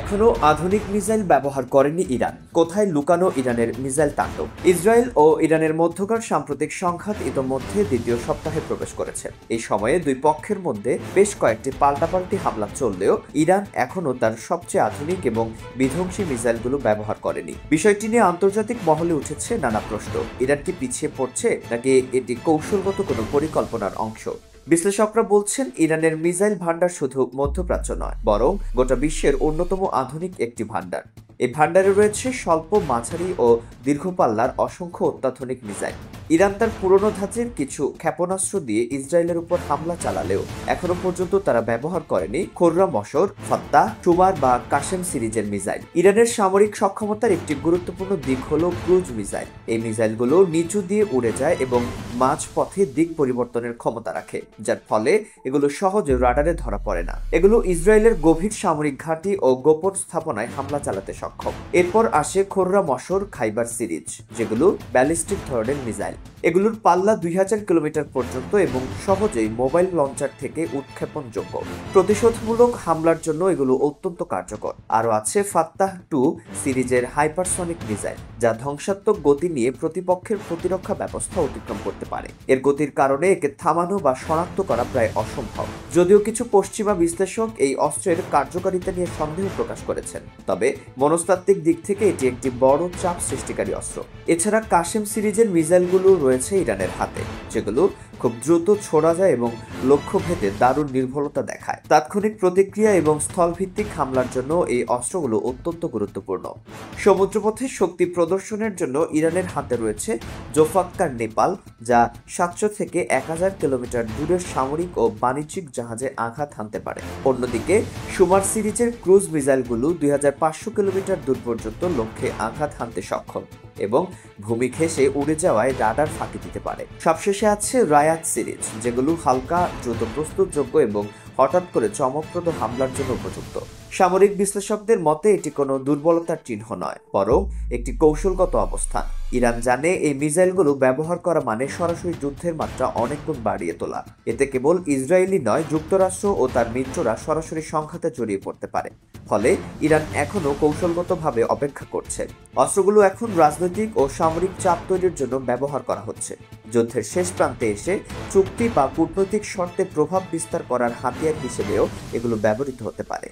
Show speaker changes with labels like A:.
A: এখনো আধুনিক মিসাইল ব্যবহার করেনি ইরান। কোথায় লুকানো ইরানের মিসাইল তাণ্ডব? ইসরায়েল ও ইরানের মধ্যকার সাম্প্রতিক সংঘাত ইতোমধ্যে দ্বিতীয় সপ্তাহে প্রবেশ করেছে। এই সময়ে দুই পক্ষের মধ্যে বেশ কয়েকটি পাল্টাপাল্টি হামলা চললেও ইরান এখনো তার সবচেয়ে আধুনিক এবং বিধ্বংসী মিসাইলগুলো ব্যবহার করেনি। বিষয়টি নিয়ে আন্তর্জাতিক মহলে উঠেছে নানা প্রশ্ন। ইরান কি পিছিয়ে পড়ছে, নাকি এটি কৌশলগত কোনো পরিকল্পনার অংশ? বিশ্লেষকরা বলছেন, ইরানের মিসাইল ভান্ডার শুধু মধ্যপ্রাচ্য নয়, বরং গোটা বিশ্বের অন্যতম আধুনিক একটি ভান্ডার। এই ভান্ডারে রয়েছে স্বল্প, মাঝারি ও দীর্ঘপাল্লার অসংখ্য অত্যাধুনিক মিসাইল। ইরান তার পুরনো ধাঁচের কিছু ক্ষেপণাস্ত্র দিয়ে ইসরায়েলের উপর হামলা চালালেও এখনো পর্যন্ত তারা ব্যবহার করেনি খোররাম মশর, ফাত্তাহ, টুমার বা কাশেম সিরিজের মিসাইল। ইরানের সামরিক সক্ষমতার একটি গুরুত্বপূর্ণ দিক হলো ক্রুজ মিসাইল। এই মিসাইলগুলো নিচু দিয়ে উড়ে যায় এবং মাঝপথে দিক পরিবর্তনের ক্ষমতা রাখে, যার ফলে এগুলো সহজে রাডারে ধরা পড়ে না। এগুলো ইসরায়েলের গভীর সামরিক ঘাঁটি ও গোপন স্থাপনায় হামলা চালাতে সক্ষম। এরপর আসে খোররাম মশর খাইবার সিরিজ, যেগুলো ব্যালিস্টিক ধরনের মিসাইল। এগুলোর পাল্লা 2000 কিলোমিটার পর্যন্ত এবং সহজেই মোবাইল লঞ্চার থেকে উৎক্ষেপণযোগ্য। প্রতিশোধমূলক হামলার জন্য এগুলো অত্যন্ত কার্যকর। আরও আছে ফাত্তাহ 2 সিরিজের হাইপারসনিক মিসাইল, যা ধ্বংসাত্মক গতি নিয়ে প্রতিপক্ষের প্রতিরক্ষা ব্যবস্থা অতিক্রম করতে পারে। এর গতির কারণে একে থামানো বা শনাক্ত করা প্রায় অসম্ভব। যদিও কিছু পশ্চিমা বিশ্লেষক এই অস্ত্রের কার্যকারিতা নিয়ে সন্দেহ প্রকাশ করেছেন, তবে মনস্তাত্ত্বিক দিক থেকে এটি একটি বড় চাপ সৃষ্টিকারী অস্ত্র। এছাড়া কাশেম সিরিজের মিসাইলগুলো রয়েছে ইরানের হাতে, যেগুলো খুব দ্রুত ছোড়া যায় এবং লক্ষ্যভেদে দারুণ নির্ভুলতা দেখায়। তাৎক্ষণিক প্রতিক্রিয়া এবং স্থলভিত্তিক হামলার জন্য এই অস্ত্রগুলো অত্যন্ত গুরুত্বপূর্ণ। সমুদ্রপথে শক্তি প্রদর্শনের জন্য ইরানের হাতে রয়েছে জোফাক্কার নেপাল, যা 700 থেকে 1000 কিলোমিটার দূরের সামরিক ও বাণিজ্যিক জাহাজে আঘাত হানতে পারে। অন্যদিকে সুমার সিরিজের ক্রুজ মিসাইলগুলো 2500 কিলোমিটার দূর পর্যন্ত লক্ষ্যে আঘাত হানতে সক্ষম এবং ভূমি ঘেঁষে উড়ে যাওয়ায় রাডার ফাঁকি দিতে পারে। সবশেষে আছে রায়াত সিরিজ, যেগুলো হালকা, দ্রুত প্রস্তুতযোগ্য এবং হঠাৎ করে চমকপ্রদ হামলার জন্য উপযুক্ত। সামরিক বিশ্লেষকদের মতে এটি কোনো দুর্বলতার চিহ্ন নয়, বরং একটি কৌশলগত অবস্থান। ইরান জানে এই মিসাইলগুলো ব্যবহার করা মানে সরাসরি যুদ্ধের মাত্রা অনেক গুণ বাড়িয়ে তোলা। এতে কেবল ইসরায়েলই নয়, যুক্তরাষ্ট্র ও তার মিত্ররা সরাসরি সংঘাতে জড়িয়ে পড়তে পারে। ফলে ইরান এখনও কৌশলগতভাবে অপেক্ষা করছে। অস্ত্রগুলো এখন রাজনৈতিক ও সামরিক চাপ তৈরির জন্য ব্যবহার করা হচ্ছে। যুদ্ধের শেষ প্রান্তে এসে চুক্তি বা কূটনৈতিক শর্তে প্রভাব বিস্তার করার হাতিয়ার হিসেবেও এগুলো ব্যবহৃত হতে পারে।